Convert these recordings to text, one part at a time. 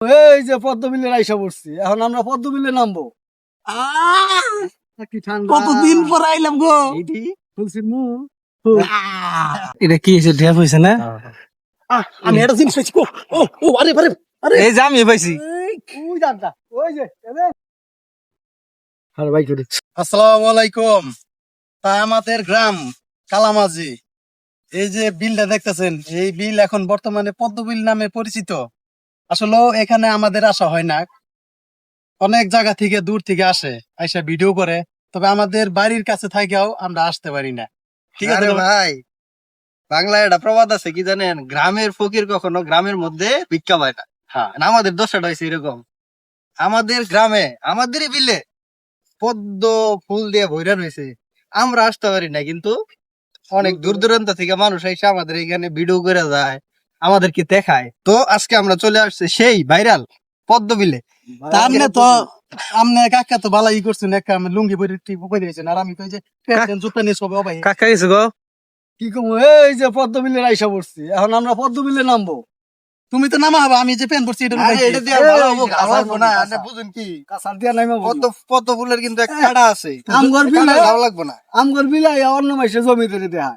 এই যে পদ্মবিলের আইসা পড়ছি, এখন আমরা পদ্মবিলে নামবো। কি ঠান্ডা! কতদিন পর আইলাম গো। ফুলসির মুখ। এটা কি হয়েছে? ঢেপ হয়েছে না? আমি একটা জিনিস পাইছি। আরে আরে আরে, এই যে আমি পাইছি। ওই জানটা, ওই যে আরে ভাই করে। আসসালামু আলাইকুম। তা আমাদের গ্রাম কালামাজি, এই যে বিলটা দেখতেছেন, এই বিল এখন বর্তমানে পদ্মবিল নামে পরিচিত। আসলে এখানে আমাদের আসা হয় না, অনেক জায়গা থেকে দূর থেকে আসে, আইসা ভিডিও করে। তবে আমাদের বাড়ির কাছে থাকেও আমরা আসতে পারি না। ঠিক আছে ভাই, বাংলায় একটা প্রবাদ আছে কি জানেন? গ্রামের ফকির কখনো গ্রামের মধ্যে ভিক্ষা পায় না। হ্যাঁ, না, আমাদের দশাটা হয়েছে এরকম। আমাদের গ্রামে আমাদেরই বিলে পদ্ম ফুল দিয়ে ভইরা রয়েছে, আমরা আসতে পারি না, কিন্তু অনেক দূর দূরান্ত থেকে মানুষ এসে আমাদের এখানে ভিডিও করে যায়, আমাদেরকে দেখায়। তো আজকে আমরা চলে আসছি সেই ভাইরাল পদ্ম বিলে। তারনে তো আমনে কাকা তো বালাই করছেন, একটা আমি লুঙ্গি পরে পরে দিয়েছেন, আর আমি কই যে জুতা নিয়ে সবে ভাই কাকা গেছে গো। কি কম, এই যে পদ্মবিলের আইসা পড়ছি, এখন আমরা পদ্মবিলে নামবো। তুমি তো নামা হবে, আমি যে প্যান্ট পরছি এটা আরে, এটা দিয়ে ভালো হবো, ভালো হবো না? আপনি বুঝুন কি, কাঁচার দিয়া নাইমা পদ্ম ফুলের কিন্তু একটা কাঁটা আছে, আমগর বিলে কাঁটা ভালো লাগবে না। আমগর বিলে অন্য মাসে জমি ধরে দেয়।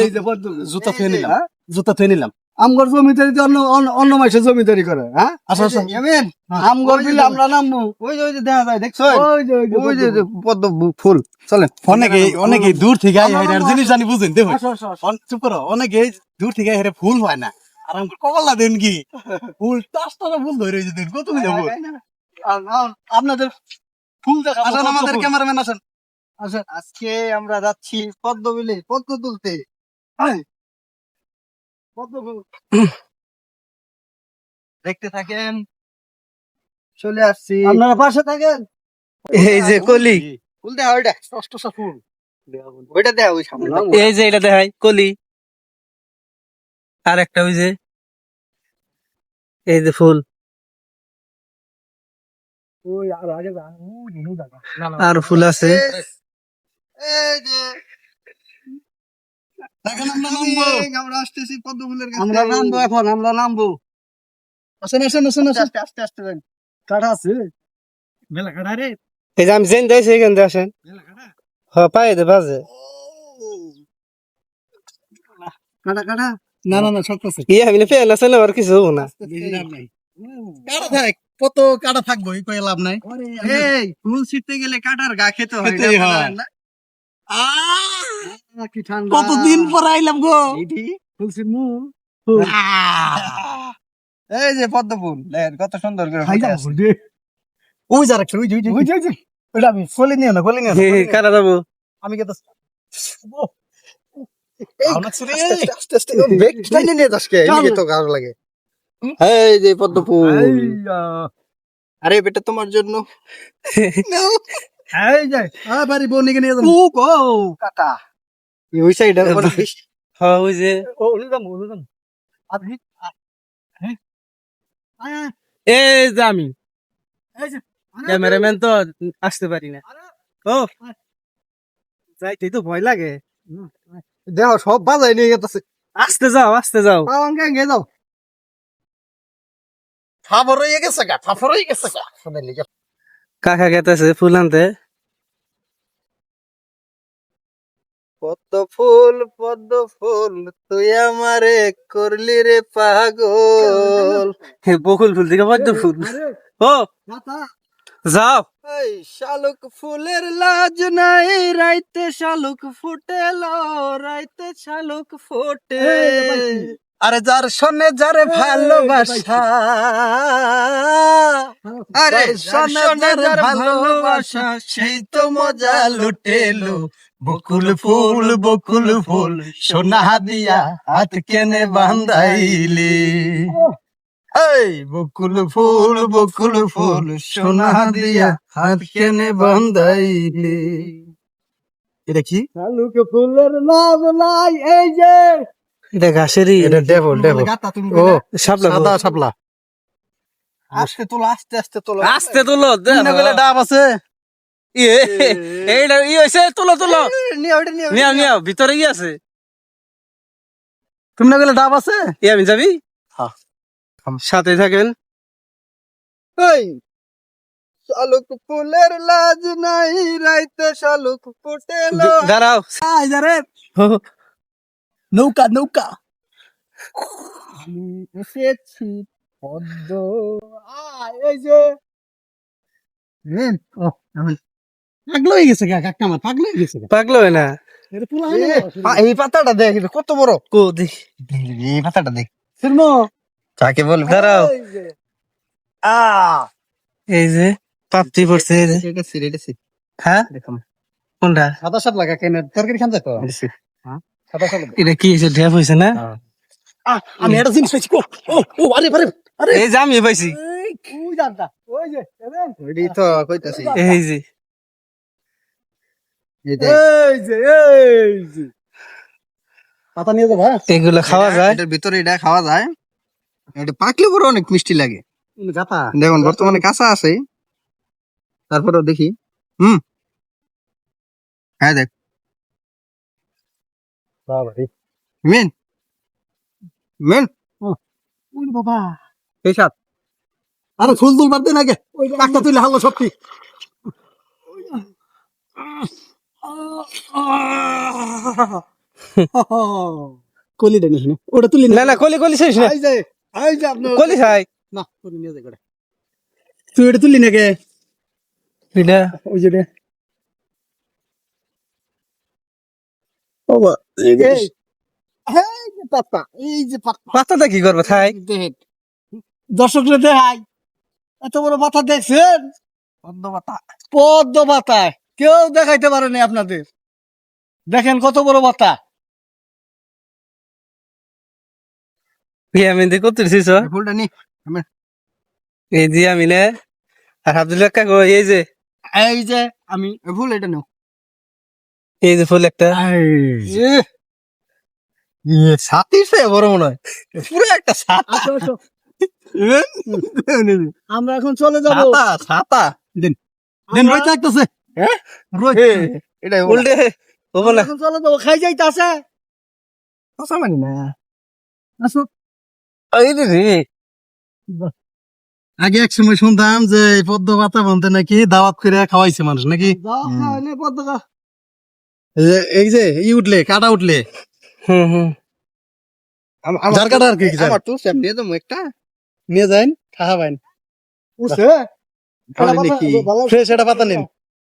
এই যে পদ্মবিল, জুতা থুয়ে নিলাম, হ্যাঁ? জুতা থুয়ে নিলাম। আমগর জমিদারি অন্য মাসে জমিদারি করে, হ্যাঁ? আচ্ছা আচ্ছা, ইয়ামিন, আমগর বিলে আমরা নামবো। ওই যে দেখা যায়, দেখছো? ওই যে ওই যে পদ্ম ফুল। চলেন। অনেকে দূর থেকে আই হাইরে, আর জিনিস জানি বুঝেন দেখো, আসো, আসো, আসো। চুপ করো, অনেকে দূর থেকে হাইরে ফুল হয় না, আর আমাকে কমলা দেন কি ফুল টাস্টারা ফুল ধরে রয়েছে, দেন কত মিলে ফুল। আপনাদের ফুল দেখা আসেন, আমাদের ক্যামেরাম্যান আসেন। আজকে আমরা যাচ্ছি পদ্ম বিলে পদ্ম তুলতে। দেখতে থাকেন, চলে আসছি। আপনারা পাশে থাকেন। এই যে কলি, ফুল দেখা, ওইটা ষষ্ঠটা ফুল ওইটা দেখা, ওই সামনে এই যে এটা দেখাই কলি। আর একটা ওই যে এই যে ফুল, ওই আর আগে যা, ওই নিনু দেখা। আর ফুল আছে। এই যে দেখেন, আমরা নামবো। আমরা আসতেছি পদ্ম ফুলের কাছে। আমরা নামবো, এখন আমরা নামবো। আসেন আসেন আসেন আসেন। আস্তে আস্তে আস্তে যান। কাটা আছে। মেলা কাটা রে, এই যে আমি জেন যাইছি এখান থেকে আসেন। মেলা কাটা। হ্যাঁ, পায়ে দে বাজে। কাটা কাটা। না না না, সব আছে। আমি পেয়ে আছে না, আর কিছু হবো না। বেশি লাভ নাই। কাটা থাক, কত কাটা থাকবো, এই কয়ে লাভ নাই। এই ফুল ছিটতে গেলে কাটার গা খেতে হয়, খেতেই এটা হয়। জানেন না? কি ঠান্ডা! কতদিন পর আইলাম গো। এইটি ফুলসির মুখ। এই যে পদ্ম ফুল, দেখেন কত সুন্দর করে ফুটে আছে। ওই যার একটা, ওই যে ওই যে ওইটা আমি ফলে নিও না, ফলে নিও না। কারা যাবো? আমি কে আস্তে আস্তে ব্রেক টাইনে নিয়ে যাস কে? এদিকে তো গাড় লাগে। এই যে পদ্ম ফুল, আরে বেটা তোমার জন্য। এই যে বাড়ি বোন নিয়ে নিয়ে যাবো। কাটা। ওই সাইডে হ্যাঁ, ওই যে ও ওলিদাম ওলিদাম। আপনি এই যে আমি এই যে ক্যামেরাম্যান তো আসতে পারি না। ও যাইতেই তো ভয় লাগে। দেহ সব বাজাই নিয়ে গেছে। আসতে যাও, আসতে যাও। আমাকে গে যাও। ফাফর হয়ে গেছে গা, ফাফর হয়ে গেছে গা। শুনেলি গা। কাকা গেতেছে ফুল আনতে। পদ্ম ফুল তুই আমারে করলি রে পাগল। বকুল ফুল থেকে পদ্ম ফুল। ও যাও। এই শালুক ফুলের লাজ নাই, রাইতে শালুক ফুটেলো, রাইতে শালুক ফোটে। আরে যার সনে যারে ভালোবাসা, আরে সনে যারে ভালোবাসা, সেই তো মজা লুটেলো। বকুল ফুল সোনা দিয়া হাত কেনে বান্ধাইলি। এই বকুল ফুল সোনা দিয়া হাত কেনে বান্ধাইলি। এটা কি? শালুক ফুলের লাভ নাই, এই যে এটা ঘাসেরই। এটা ডেভল গাতা তুমি ও শাপলা ফুল। সাদা শাপলা। আস্তে তোলো, আস্তে আস্তে তোলো। আস্তে তুলো। তুমি না গেলে ডাব আছে। এইটা হয়েছে, তুলো তুলো। নিয়ে ওটা নিয়ে নিয়াও নিয়াও, ভিতরে কি আছে? তুমি না গেলে ডাব আছে। আমি যাবি? হ্যাঁ। সাথে থাকেন। এই শালুক ফুলের লাজ নাই রাইতে শালুক ফুটেলো দাঁড়াও আয় যা রে নৌকা নৌকা আমি এসেছি পদ্ম আয় এই যে পাগল হয়ে গেছে কাকা আমার পাগল হয়ে গেছে পাগল হয় না এটা পুরা এই পাতাটা দেখ এটা কত বড় কো দেখি এই পাতাটা দেখ শর্মা কাকে বল দাঁড়াও এই যে এই যে পাপতি পড়ছে এই যে এটা সিরে এটা সিরে হ্যাঁ দেখুন কোনটা সাদা সাত লাগা কেন তরকারি খান যাতো এটা সিরে সাদা সাত এটা কি হয়েছে ঢেপ হয়েছে না আমি একটা জিনিস পাইছি ও আরে আরে এই যে আমি পাইছি ওই দাদা ওই যে এবেন এটাই তো কইতাছি এই যে এই দেখ এই যে পাতা নিয়ে যাবো হ্যাঁ এগুলো খাওয়া যায় এটার ভিতরে এটা খাওয়া যায় এটা পাকলে পরে অনেক মিষ্টি লাগে গাতা দেখুন বর্তমানে কাঁচা আছে তারপরেও দেখি হ্যাঁ দেখ বাবা রে মেন মেন ওই বাবা এই সাত আরে ফুল তুল মারতে নাকি একটা তুলে হালো সব ঠিক কলিটা নিস ওটা তুলি না না কলি কলি শেষ না এই যে আপনার কলি খাই না কলি নিয়ে যাই তুই এটা তুললি নাকি এটা ওই যে রে বাবা এই যে পাতা এই যে পাতা পাতাটা কি করবে খাই দেখেন দর্শকরা দেখাই এত বড় পাতা দেখছেন পদ্ম পাতা পদ্ম পাতায় কেউ দেখাইতে পারেনি আপনাদের দেখেন কত বড় পাতা আমি দেখো তুলছিস ফুলটা নি এই যে আমি নে আর আব্দুল্লাহ কাকু এই যে আমি ফুল এটা নাও এই যে ফুল একটা ছাতির চেয়ে বড় মনে হয় পুরো একটা ছাতা আসো, আসো। আমরা এখন চলে যাবো ছাতা ছাতা দিন আমরা- রইতে লাগতেছে হ্যাঁ? রইতে এটা উল্টে হবো আমরা না এখন চলে যাবো খাই যাইতে আছে কথা মানি না আসো এই যে রে আগে এক সময় শুনতাম যে এই পদ্ম পাতা বলতে নাকি দাওয়াত করে খাওয়াইছে মানুষ নাকি যাও খাওয়াইলে পদ্ম গাছ এই যে উঠলে কাটা উঠলে হুম যার কাটা আর কি আমার তো স্যাপ নিয়ে যাবো একটা নিয়ে যাইন খাওয়াবেন উঠছে তাহলে নাকি ফ্রেশ এটা পাতা নিন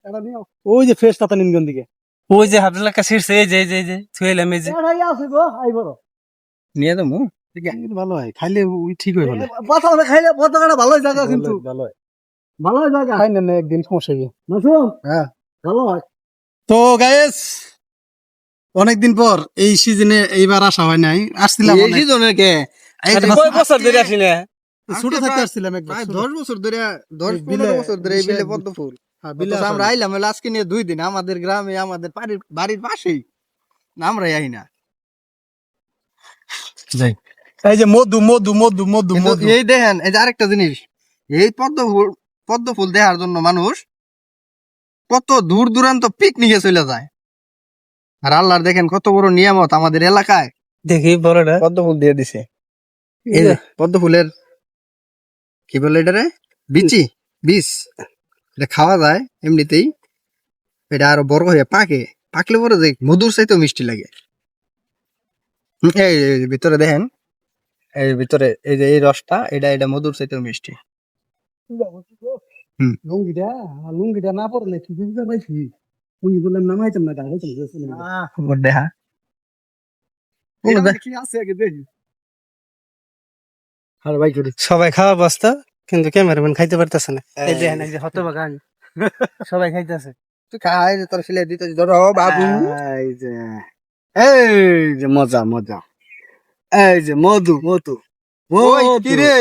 এটা নিও ওই যে ফ্রেশ পাতা নিন কোন দিকে ওই যে আব্দুল্লাহ কাছে ছিড়ছে এই যে ছুঁয়েলাম এই যে এটাই আছে গো আই বড় নিয়ে যাবো ভালো হয় খাইলে ওই ঠিক হয়ে গেল পাতা মানে খাইলে পদ্ম গাটা ভালোই জায়গা কিন্তু ভালো হয় ভালোই জায়গা খাই না একদিন সমস্যা কি মাসুম হ্যাঁ ভালো হয় তো গাইস অনেকদিন পর এই সিজনে এইবার আসা হয় নাই আসছিলাম এই অনেক। সিজনের কে কয় বছর ধরে আসি না ছোট থাকতে আসছিলাম একবার প্রায় ছোট। 10 বছর ধরে 10 এই বিলে- 15 বছর ধরে এই বিলে বিলে- পদ্ম ফুল হ্যাঁ, বিলে অথচ আসা আমরা হয়। আইলাম হলো আজকে নিয়ে 2 দিন আমাদের গ্রামে আমাদের বাড়ির পাশেই না, আমরাই আই না যাই এই যে মধু মধু মধু মধু কিন্তু মধু এই দেখেন এই যে আরেকটা জিনিস এই পদ্ম ফুল দেখার জন্য মানুষ কত দূর দূরান্ত পিকনিকে চলে যায় আর আল্লাহর দেখেন কত বড় নিয়ামত আমাদের এলাকায় দেখি বড়টা পদ্ম ফুল দিয়ে দিছে এই যে পদ্ম ফুলের কি বলে এটা রে বিচি বীজ এটা খাওয়া যায় এমনিতেই এটা আরো বড় হয়ে পাকলে পরে দেখ মধুর চাইতেও মিষ্টি লাগে এই ভিতরে দেখেন এই ভিতরে এই যে এই রসটা এটা মধুর চাইতেও মিষ্টি লুঙ্গিটা না পড়লে কি বুঝতে পারছি উনি বললেন নামাইতাম না গাড়ি চলে গেছিলাম খবর দেখা কি আছে আগে দেখি আরে ভাই করি সবাই খাওয়া বস্তা কিন্তু ক্যামেরাম্যান খাইতে পারতেছে না এই দেখেন এই যে হতবাগান সবাই খাইতেছে তুই খাই তোর ছেলে দিতে ধরো বাবু এই যে মজা মজা এই যে মধু মধু ওই মধু কি রে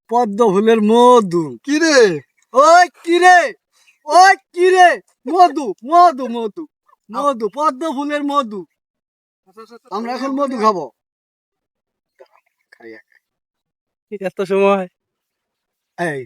পদ্ম ফুলের মধু কি রে ওই কিরে ওই কিরে মধু মধু মধু মধু পদ্ম ফুলের মধু আমরা এখন মধু খাবো এত সময় এই